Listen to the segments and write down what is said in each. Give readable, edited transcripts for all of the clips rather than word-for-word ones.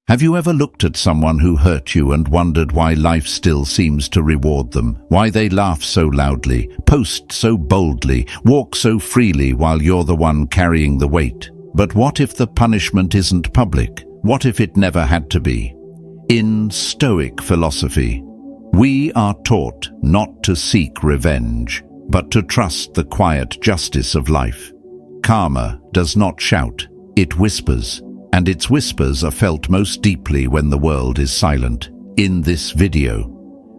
Have you ever looked at someone who hurt you and wondered why life still seems to reward them? Why they laugh so loudly, post so boldly, walk so freely while you're the one carrying the weight? But what if the punishment isn't public? What if it never had to be? In Stoic philosophy, we are taught not to seek revenge, but to trust the quiet justice of life. Karma does not shout, it whispers. And its whispers are felt most deeply when the world is silent. In this video,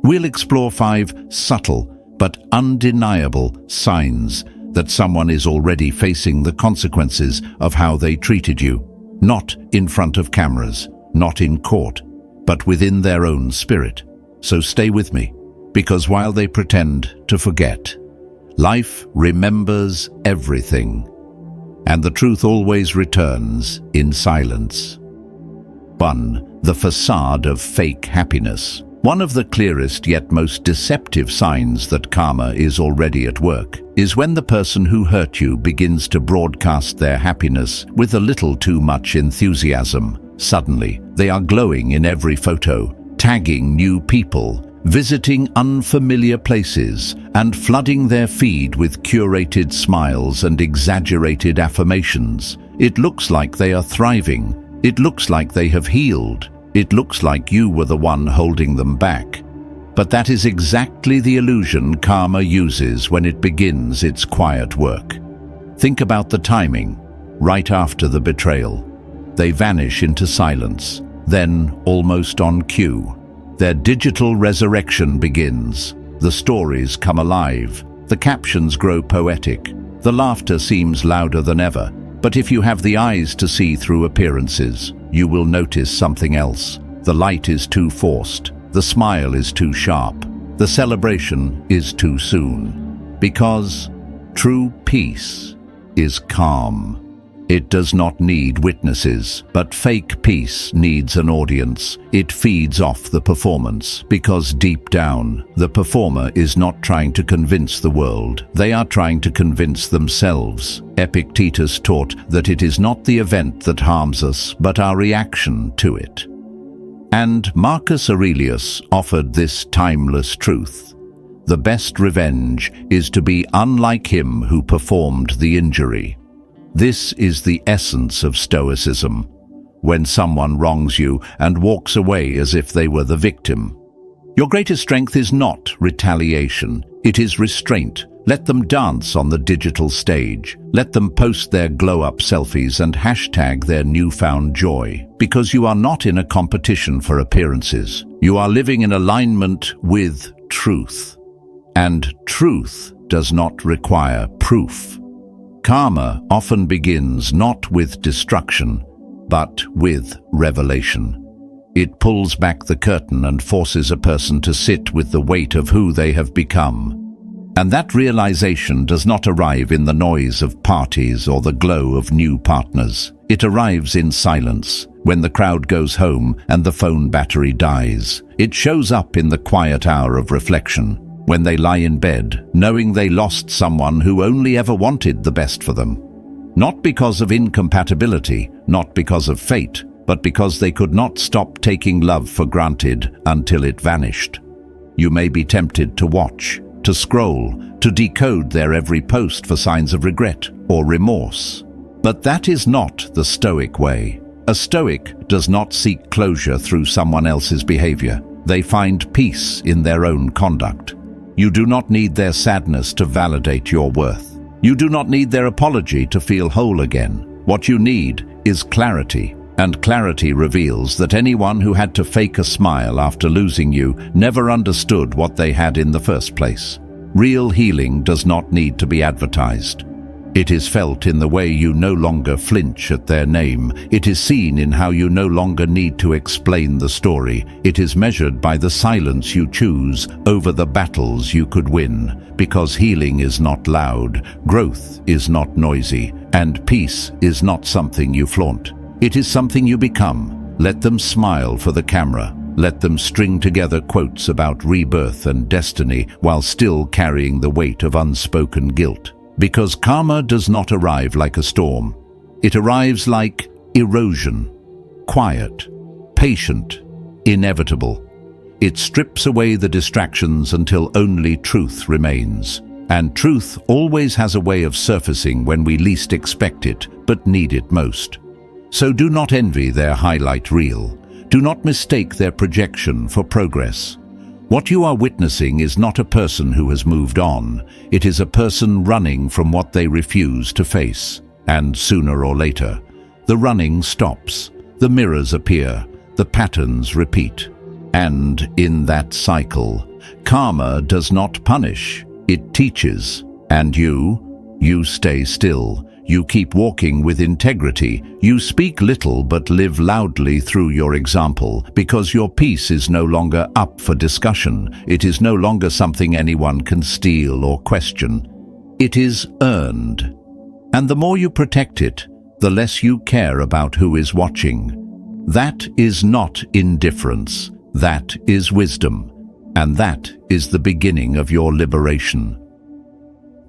we'll explore 5 subtle but undeniable signs that someone is already facing the consequences of how they treated you. Not in front of cameras, not in court, but within their own spirit. So stay with me, because while they pretend to forget, life remembers everything. And the truth always returns in silence. 1. The facade of fake happiness. One of the clearest yet most deceptive signs that karma is already at work is when the person who hurt you begins to broadcast their happiness with a little too much enthusiasm. Suddenly, they are glowing in every photo, tagging new people, visiting unfamiliar places, and flooding their feed with curated smiles and exaggerated affirmations. It looks like they are thriving. It looks like they have healed. It looks like you were the one holding them back. But that is exactly the illusion karma uses when it begins its quiet work. Think about the timing. Right after the betrayal, they vanish into silence. Then, almost on cue, their digital resurrection begins. The stories come alive. The captions grow poetic. The laughter seems louder than ever. But if you have the eyes to see through appearances, you will notice something else. The light is too forced. The smile is too sharp. The celebration is too soon. Because true peace is calm. It does not need witnesses, but fake peace needs an audience. It feeds off the performance, because deep down, the performer is not trying to convince the world. They are trying to convince themselves. Epictetus taught that it is not the event that harms us, but our reaction to it. And Marcus Aurelius offered this timeless truth. The best revenge is to be unlike him who performed the injury. This is the essence of Stoicism. When someone wrongs you and walks away as if they were the victim. Your greatest strength is not retaliation, it is restraint. Let them dance on the digital stage. Let them post their glow-up selfies and hashtag their newfound joy. Because you are not in a competition for appearances. You are living in alignment with truth. And truth does not require proof. Karma often begins not with destruction, but with revelation. It pulls back the curtain and forces a person to sit with the weight of who they have become. And that realization does not arrive in the noise of parties or the glow of new partners. It arrives in silence, when the crowd goes home and the phone battery dies. It shows up in the quiet hour of reflection, when they lie in bed, knowing they lost someone who only ever wanted the best for them. Not because of incompatibility, not because of fate, but because they could not stop taking love for granted until it vanished. You may be tempted to watch, to scroll, to decode their every post for signs of regret or remorse. But that is not the Stoic way. A Stoic does not seek closure through someone else's behavior. They find peace in their own conduct. You do not need their sadness to validate your worth. You do not need their apology to feel whole again. What you need is clarity, and clarity reveals that anyone who had to fake a smile after losing you never understood what they had in the first place. Real healing does not need to be advertised. It is felt in the way you no longer flinch at their name. It is seen in how you no longer need to explain the story. It is measured by the silence you choose over the battles you could win. Because healing is not loud, growth is not noisy, and peace is not something you flaunt. It is something you become. Let them smile for the camera. Let them string together quotes about rebirth and destiny while still carrying the weight of unspoken guilt. Because karma does not arrive like a storm. It arrives like erosion, quiet, patient, inevitable. It strips away the distractions until only truth remains. And truth always has a way of surfacing when we least expect it, but need it most. So do not envy their highlight reel. Do not mistake their projection for progress. What you are witnessing is not a person who has moved on. It is a person running from what they refuse to face. And sooner or later, the running stops. The mirrors appear. The patterns repeat. And in that cycle, karma does not punish. It teaches. And you stay still. You keep walking with integrity. You speak little but live loudly through your example, because your peace is no longer up for discussion. It is no longer something anyone can steal or question. It is earned. And the more you protect it, the less you care about who is watching. That is not indifference. That is wisdom. And that is the beginning of your liberation.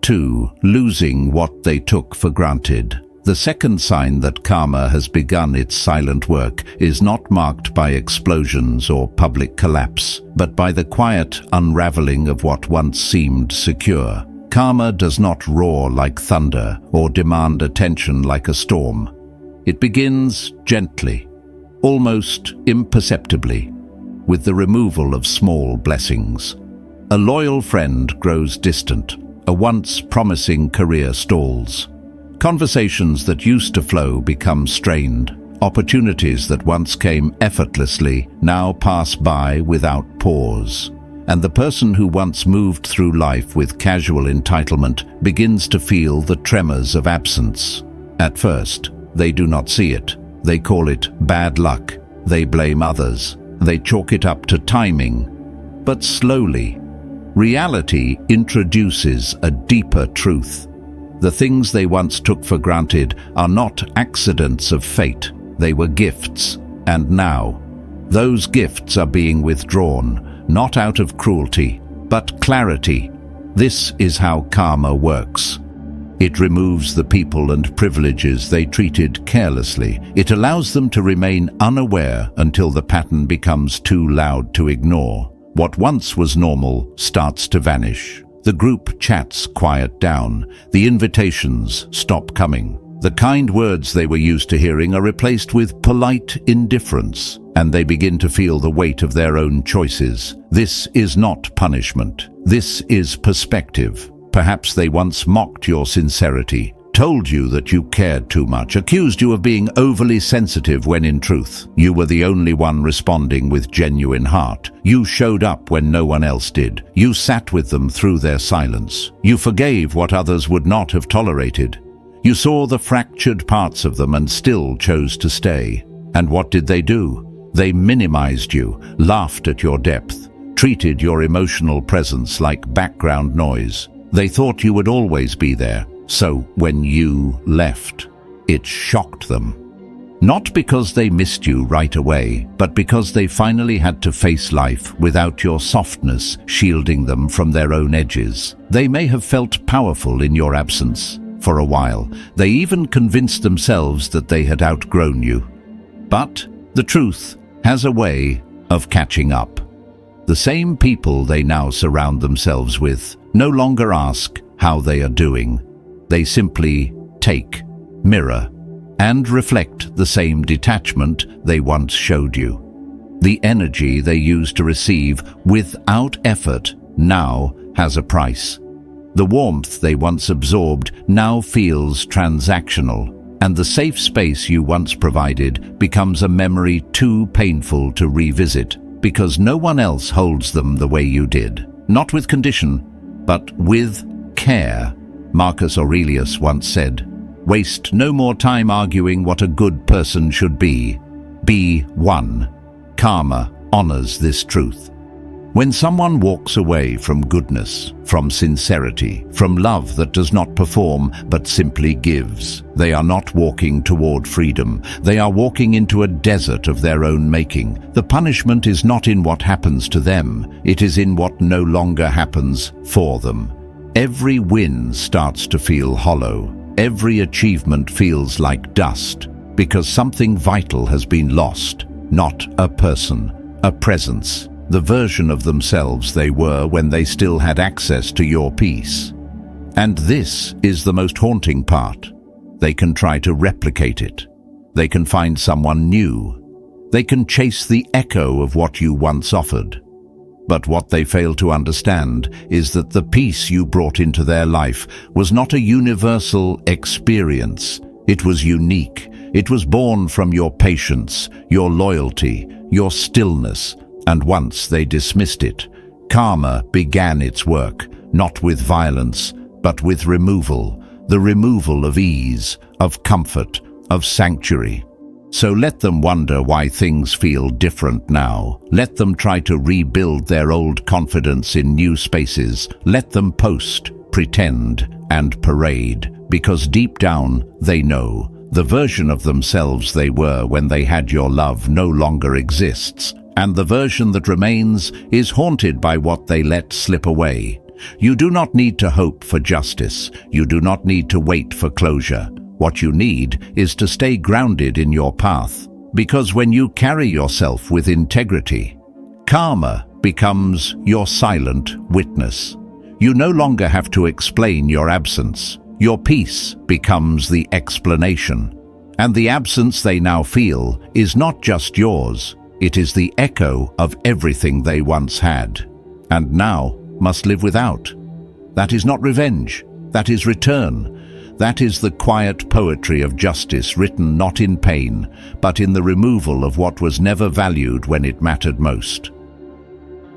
2. Losing what they took for granted. The second sign that karma has begun its silent work is not marked by explosions or public collapse, but by the quiet unraveling of what once seemed secure. Karma does not roar like thunder or demand attention like a storm. It begins gently, almost imperceptibly, with the removal of small blessings. A loyal friend grows distant. A once promising career stalls. Conversations that used to flow become strained. Opportunities that once came effortlessly now pass by without pause. And the person who once moved through life with casual entitlement begins to feel the tremors of absence. At first, they do not see it. They call it bad luck. They blame others. They chalk it up to timing. But slowly, reality introduces a deeper truth. The things they once took for granted are not accidents of fate. They were gifts. And now, those gifts are being withdrawn, not out of cruelty, but clarity. This is how karma works. It removes the people and privileges they treated carelessly. It allows them to remain unaware until the pattern becomes too loud to ignore. What once was normal starts to vanish. The group chats quiet down. The invitations stop coming. The kind words they were used to hearing are replaced with polite indifference, and they begin to feel the weight of their own choices. This is not punishment. This is perspective. Perhaps they once mocked your sincerity, told you that you cared too much, accused you of being overly sensitive when in truth, you were the only one responding with genuine heart. You showed up when no one else did. You sat with them through their silence. You forgave what others would not have tolerated. You saw the fractured parts of them and still chose to stay. And what did they do? They minimized you, laughed at your depth, treated your emotional presence like background noise. They thought you would always be there. So when you left, it shocked them. Not because they missed you right away, but because they finally had to face life without your softness shielding them from their own edges. They may have felt powerful in your absence. For a while, they even convinced themselves that they had outgrown you. But the truth has a way of catching up. The same people they now surround themselves with no longer ask how they are doing. They simply take, mirror, and reflect the same detachment they once showed you. The energy they used to receive without effort now has a price. The warmth they once absorbed now feels transactional, and the safe space you once provided becomes a memory too painful to revisit, because no one else holds them the way you did. Not with condition, but with care. Marcus Aurelius once said, "Waste no more time arguing what a good person should be. Be one." Karma honors this truth. When someone walks away from goodness, from sincerity, from love that does not perform but simply gives, they are not walking toward freedom. They are walking into a desert of their own making. The punishment is not in what happens to them, it is in what no longer happens for them. Every win starts to feel hollow. Every achievement feels like dust, because something vital has been lost. not a person, a presence, the version of themselves they were when they still had access to your peace. And this is the most haunting part. They can try to replicate it. They can find someone new. They can chase the echo of what you once offered. But what they fail to understand is that the peace you brought into their life was not a universal experience. It was unique. It was born from your patience, your loyalty, your stillness, and once they dismissed it, karma began its work, not with violence, but with removal, the removal of ease, of comfort, of sanctuary. So let them wonder why things feel different now. Let them try to rebuild their old confidence in new spaces. Let them post, pretend, and parade, because deep down they know the version of themselves they were when they had your love no longer exists, and the version that remains is haunted by what they let slip away. You do not need to hope for justice. You do not need to wait for closure. What you need is to stay grounded in your path, because when you carry yourself with integrity, karma becomes your silent witness. You no longer have to explain your absence. Your peace becomes the explanation. And the absence they now feel is not just yours. It is the echo of everything they once had, and now must live without. That is not revenge. That is return. That is the quiet poetry of justice, written not in pain, but in the removal of what was never valued when it mattered most.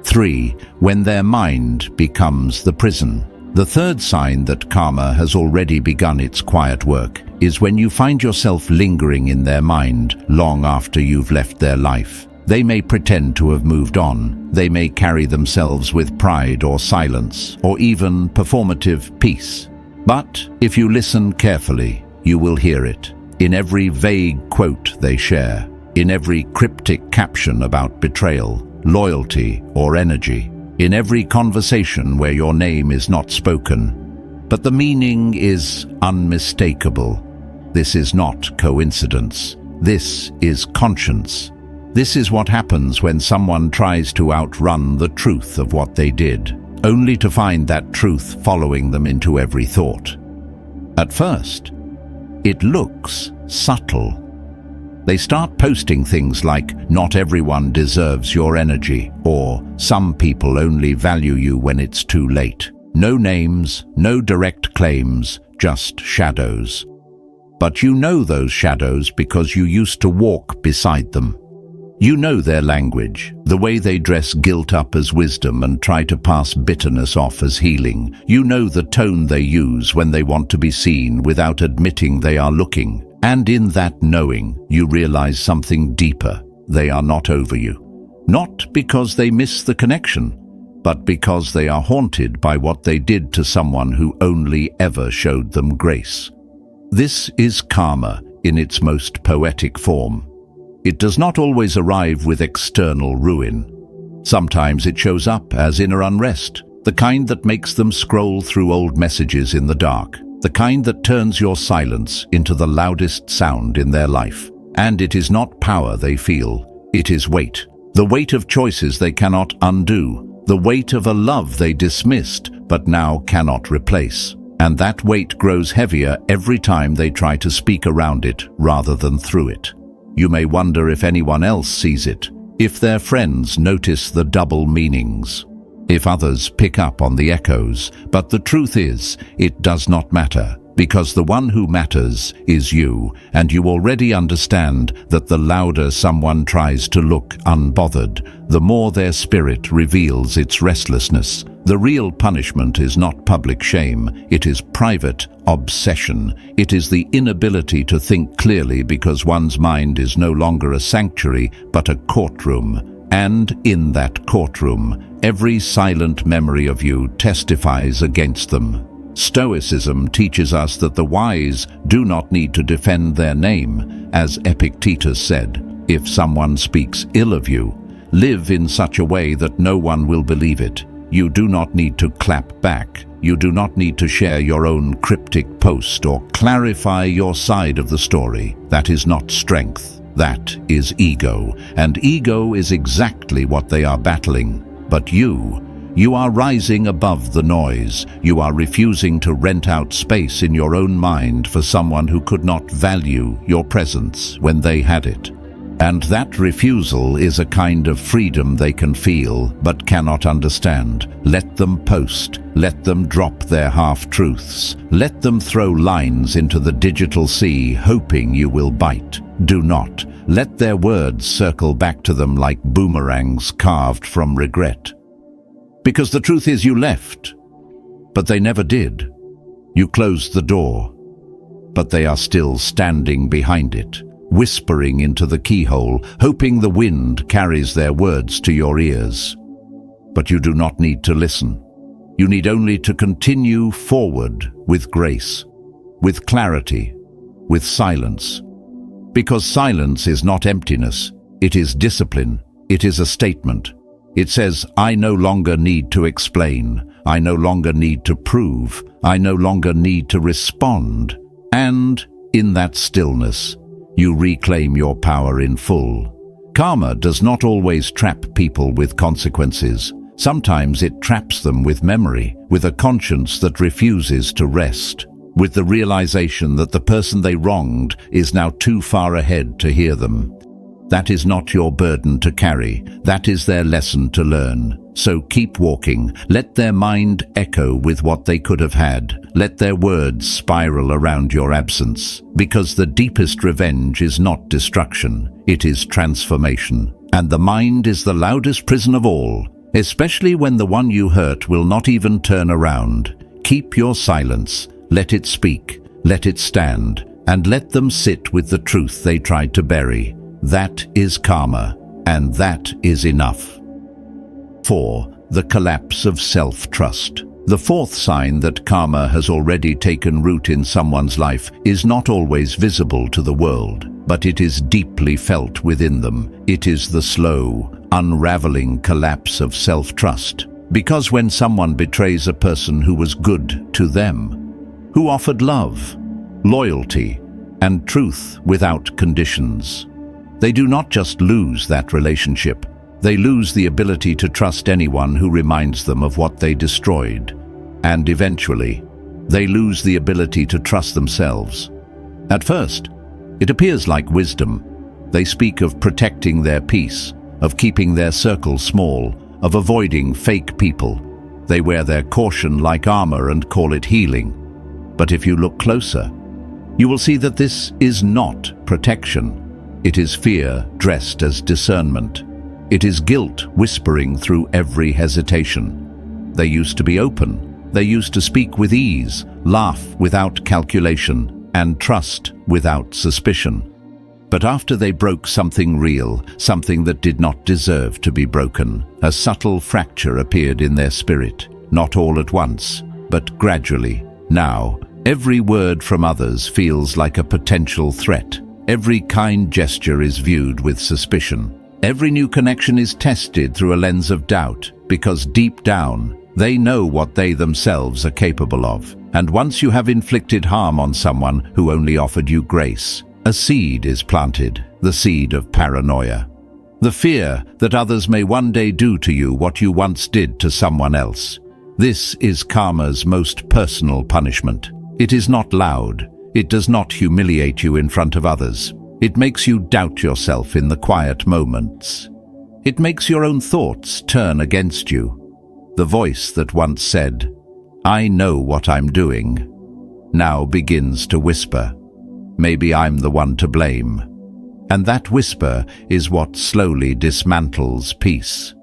3. When their mind becomes the prison. The third sign that karma has already begun its quiet work is when you find yourself lingering in their mind long after you've left their life. They may pretend to have moved on. They may carry themselves with pride or silence, or even performative peace. But if you listen carefully, you will hear it. In every vague quote they share, in every cryptic caption about betrayal, loyalty, or energy, in every conversation where your name is not spoken. But the meaning is unmistakable. This is not coincidence. This is conscience. This is what happens when someone tries to outrun the truth of what they did, only to find that truth following them into every thought. At first, it looks subtle. They start posting things like, "Not everyone deserves your energy," or "Some people only value you when it's too late." No names, no direct claims, just shadows. But you know those shadows because you used to walk beside them. You know their language, the way they dress guilt up as wisdom and try to pass bitterness off as healing. You know the tone they use when they want to be seen without admitting they are looking. And in that knowing, you realize something deeper. They are not over you. Not because they miss the connection, but because they are haunted by what they did to someone who only ever showed them grace. This is karma in its most poetic form. It does not always arrive with external ruin. Sometimes it shows up as inner unrest, the kind that makes them scroll through old messages in the dark, the kind that turns your silence into the loudest sound in their life. And it is not power they feel, it is weight. The weight of choices they cannot undo, the weight of a love they dismissed but now cannot replace. And that weight grows heavier every time they try to speak around it rather than through it. You may wonder if anyone else sees it, if their friends notice the double meanings, if others pick up on the echoes. But the truth is, it does not matter, because the one who matters is you, and you already understand that the louder someone tries to look unbothered, the more their spirit reveals its restlessness. The real punishment is not public shame, it is private obsession. It is the inability to think clearly because one's mind is no longer a sanctuary but a courtroom. And in that courtroom, every silent memory of you testifies against them. Stoicism teaches us that the wise do not need to defend their name. As Epictetus said, if someone speaks ill of you, live in such a way that no one will believe it. You do not need to clap back. You do not need to share your own cryptic post or clarify your side of the story. That is not strength. That is ego, and ego is exactly what they are battling. But you are rising above the noise. You are refusing to rent out space in your own mind for someone who could not value your presence when they had it. And that refusal is a kind of freedom they can feel but cannot understand. Let them post. Let them drop their half-truths. Let them throw lines into the digital sea, hoping you will bite. Do not. Let their words circle back to them like boomerangs carved from regret. Because the truth is you left, but they never did. You closed the door, but they are still standing behind it, whispering into the keyhole, hoping the wind carries their words to your ears. But you do not need to listen. You need only to continue forward with grace, with clarity, with silence. Because silence is not emptiness, it is discipline, it is a statement. It says, I no longer need to explain, I no longer need to prove, I no longer need to respond. And in that stillness, you reclaim your power in full. Karma does not always trap people with consequences. Sometimes it traps them with memory, with a conscience that refuses to rest, with the realization that the person they wronged is now too far ahead to hear them. That is not your burden to carry. That is their lesson to learn. So keep walking. Let their mind echo with what they could have had. Let their words spiral around your absence. Because the deepest revenge is not destruction, it is transformation. And the mind is the loudest prison of all, especially when the one you hurt will not even turn around. Keep your silence. Let it speak. Let it stand. And let them sit with the truth they tried to bury. That is karma, and that is enough. 4. The collapse of self-trust. The fourth sign that karma has already taken root in someone's life is not always visible to the world, but it is deeply felt within them. It is the slow, unraveling collapse of self-trust. Because when someone betrays a person who was good to them, who offered love, loyalty, and truth without conditions, they do not just lose that relationship, they lose the ability to trust anyone who reminds them of what they destroyed. And eventually, they lose the ability to trust themselves. At first, it appears like wisdom. They speak of protecting their peace, of keeping their circle small, of avoiding fake people. They wear their caution like armor and call it healing. But if you look closer, you will see that this is not protection. It is fear dressed as discernment. It is guilt whispering through every hesitation. They used to be open. They used to speak with ease, laugh without calculation, and trust without suspicion. But after they broke something real, something that did not deserve to be broken, a subtle fracture appeared in their spirit, not all at once, but gradually. Now, every word from others feels like a potential threat. Every kind gesture is viewed with suspicion. Every new connection is tested through a lens of doubt, because deep down, they know what they themselves are capable of. And once you have inflicted harm on someone who only offered you grace, a seed is planted, the seed of paranoia. The fear that others may one day do to you what you once did to someone else. This is karma's most personal punishment. It is not loud. It does not humiliate you in front of others. It makes you doubt yourself in the quiet moments. It makes your own thoughts turn against you. The voice that once said, "I know what I'm doing," now begins to whisper, "Maybe I'm the one to blame." And that whisper is what slowly dismantles peace.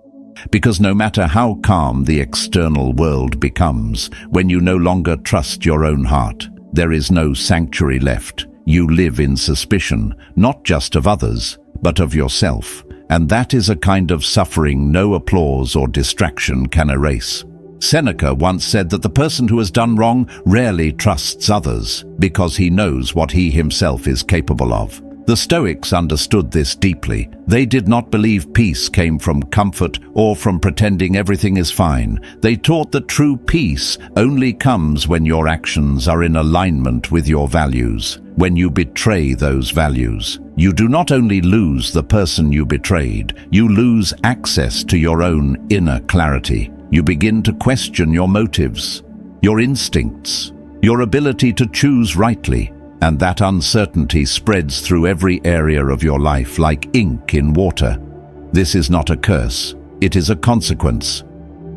Because no matter how calm the external world becomes, when you no longer trust your own heart, there is no sanctuary left. You live in suspicion, not just of others, but of yourself. And that is a kind of suffering no applause or distraction can erase. Seneca once said that the person who has done wrong rarely trusts others, because he knows what he himself is capable of. The Stoics understood this deeply. They did not believe peace came from comfort or from pretending everything is fine. They taught that true peace only comes when your actions are in alignment with your values, when you betray those values, You do not only lose the person you betrayed, you lose access to your own inner clarity. You begin to question your motives, your instincts, your ability to choose rightly, and that uncertainty spreads through every area of your life like ink in water. This is not a curse, it is a consequence.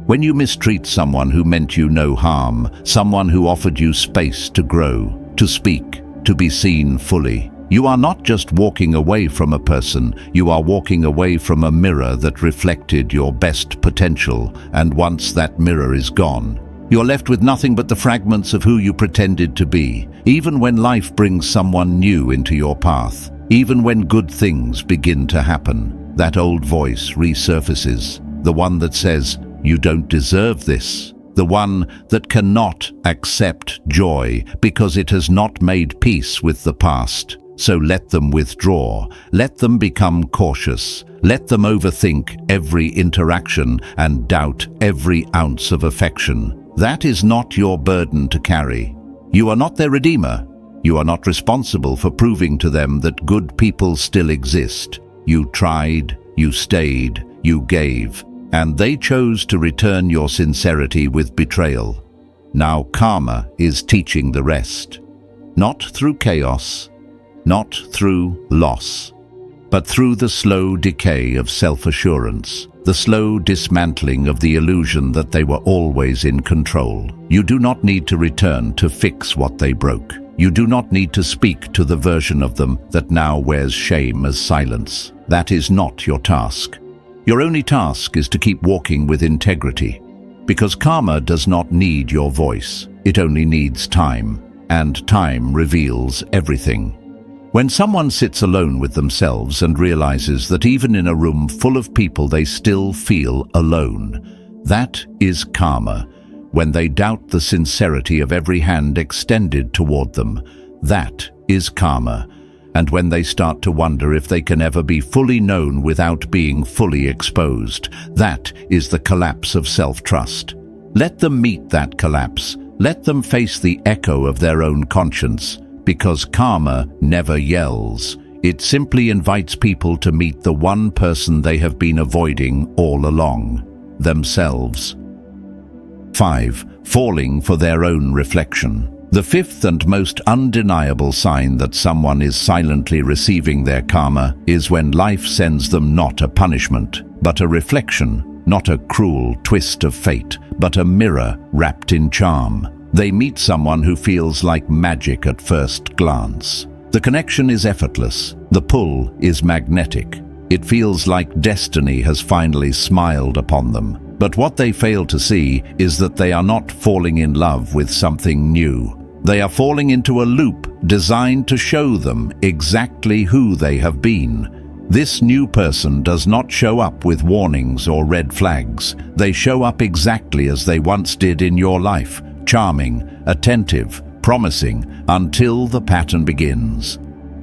When you mistreat someone who meant you no harm, someone who offered you space to grow, to speak, to be seen fully, you are not just walking away from a person, you are walking away from a mirror that reflected your best potential, and once that mirror is gone, you're left with nothing but the fragments of who you pretended to be. Even when life brings someone new into your path, even when good things begin to happen, that old voice resurfaces, the one that says, "You don't deserve this," the one that cannot accept joy because it has not made peace with the past. So let them withdraw, let them become cautious, let them overthink every interaction and doubt every ounce of affection. That is not your burden to carry. You are not their redeemer. You are not responsible for proving to them that good people still exist. You tried, you stayed, you gave, and they chose to return your sincerity with betrayal. Now karma is teaching the rest. Not through chaos, not through loss, but through the slow decay of self-assurance, the slow dismantling of the illusion that they were always in control. You do not need to return to fix what they broke. You do not need to speak to the version of them that now wears shame as silence. That is not your task. Your only task is to keep walking with integrity, because karma does not need your voice. It only needs time, and time reveals everything. When someone sits alone with themselves and realizes that even in a room full of people they still feel alone, that is karma. When they doubt the sincerity of every hand extended toward them, that is karma. And when they start to wonder if they can ever be fully known without being fully exposed, that is the collapse of self-trust. Let them meet that collapse. Let them face the echo of their own conscience. Because karma never yells. It simply invites people to meet the one person they have been avoiding all along, themselves. 5. Falling for their own reflection. The fifth and most undeniable sign that someone is silently receiving their karma is when life sends them not a punishment, but a reflection, not a cruel twist of fate, but a mirror wrapped in charm. They meet someone who feels like magic at first glance. The connection is effortless. The pull is magnetic. It feels like destiny has finally smiled upon them. But what they fail to see is that they are not falling in love with something new. They are falling into a loop designed to show them exactly who they have been. This new person does not show up with warnings or red flags. They show up exactly as they once did in your life. Charming, attentive, promising, until the pattern begins.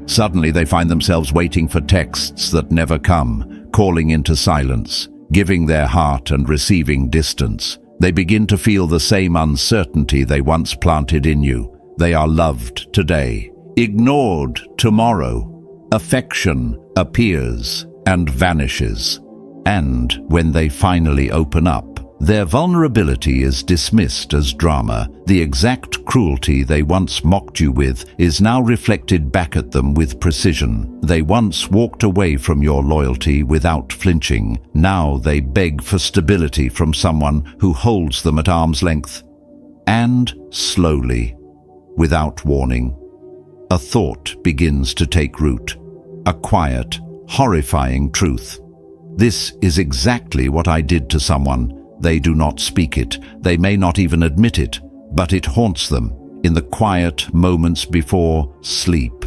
Suddenly they find themselves waiting for texts that never come, calling into silence, giving their heart and receiving distance. They begin to feel the same uncertainty they once planted in you. They are loved today, ignored tomorrow. Affection appears and vanishes. And when they finally open up, their vulnerability is dismissed as drama. The exact cruelty they once mocked you with is now reflected back at them with precision. They once walked away from your loyalty without flinching. Now they beg for stability from someone who holds them at arm's length. And slowly, without warning, a thought begins to take root. A quiet, horrifying truth. This is exactly what I did to someone. They do not speak it, they may not even admit it, but it haunts them in the quiet moments before sleep,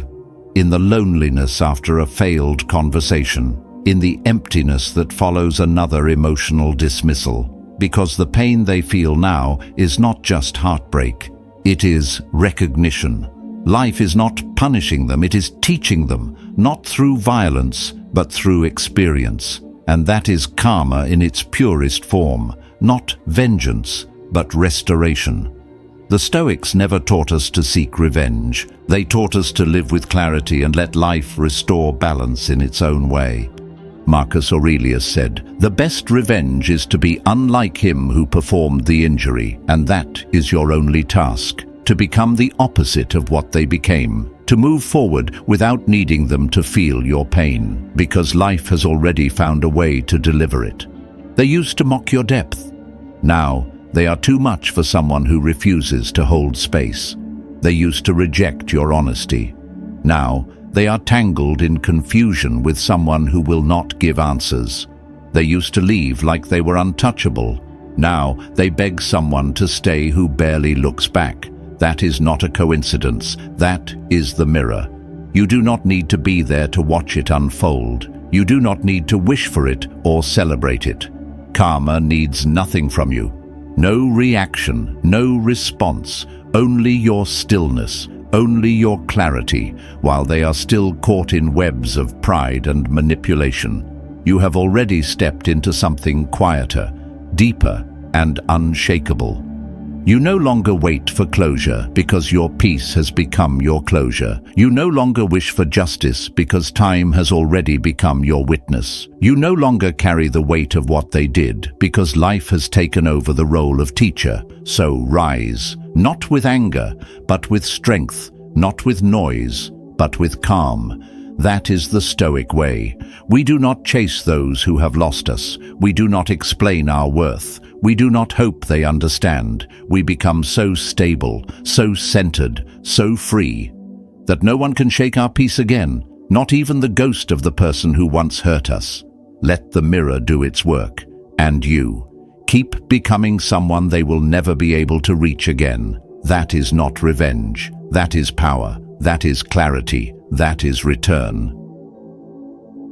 in the loneliness after a failed conversation, in the emptiness that follows another emotional dismissal, because the pain they feel now is not just heartbreak, it is recognition. Life is not punishing them, it is teaching them, not through violence, but through experience. And that is karma in its purest form, not vengeance, but restoration. The Stoics never taught us to seek revenge. They taught us to live with clarity and let life restore balance in its own way. Marcus Aurelius said, "The best revenge is to be unlike him who performed the injury, and that is your only task, to become the opposite of what they became, to move forward without needing them to feel your pain, because life has already found a way to deliver it." They used to mock your depth. Now, they are too much for someone who refuses to hold space. They used to reject your honesty. Now, they are tangled in confusion with someone who will not give answers. They used to leave like they were untouchable. Now, they beg someone to stay who barely looks back. That is not a coincidence. That is the mirror. You do not need to be there to watch it unfold. You do not need to wish for it or celebrate it. Karma needs nothing from you. No reaction, no response, only your stillness, only your clarity, while they are still caught in webs of pride and manipulation. You have already stepped into something quieter, deeper, and unshakable. You no longer wait for closure because your peace has become your closure. You no longer wish for justice because time has already become your witness. You no longer carry the weight of what they did because life has taken over the role of teacher. So rise, not with anger, but with strength, not with noise, but with calm. That is the Stoic way. We do not chase those who have lost us. We do not explain our worth. We do not hope they understand. We become so stable, so centered, so free, that no one can shake our peace again, not even the ghost of the person who once hurt us. Let the mirror do its work, and you. Keep becoming someone they will never be able to reach again. That is not revenge. That is power. That is clarity. That is return.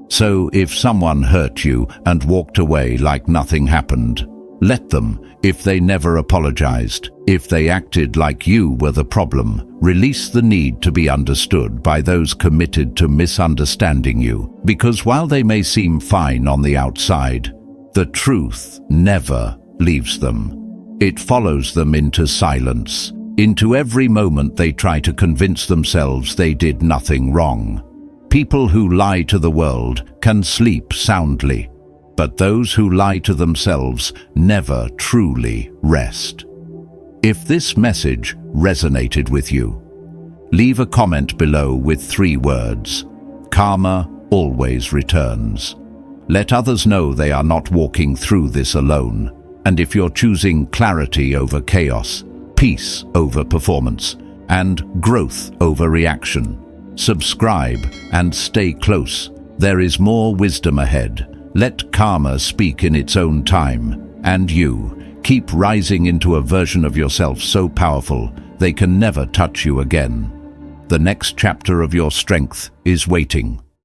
So if someone hurt you and walked away like nothing happened, let them. If they never apologized, if they acted like you were the problem, release the need to be understood by those committed to misunderstanding you. Because while they may seem fine on the outside, the truth never leaves them. It follows them into silence, into every moment they try to convince themselves they did nothing wrong. People who lie to the world can sleep soundly, but those who lie to themselves never truly rest. If this message resonated with you, leave a comment below with 3 words. Karma always returns. Let others know they are not walking through this alone. And if you're choosing clarity over chaos, peace over performance, and growth over reaction, subscribe and stay close. There is more wisdom ahead. Let karma speak in its own time, and you keep rising into a version of yourself so powerful they can never touch you again. The next chapter of your strength is waiting.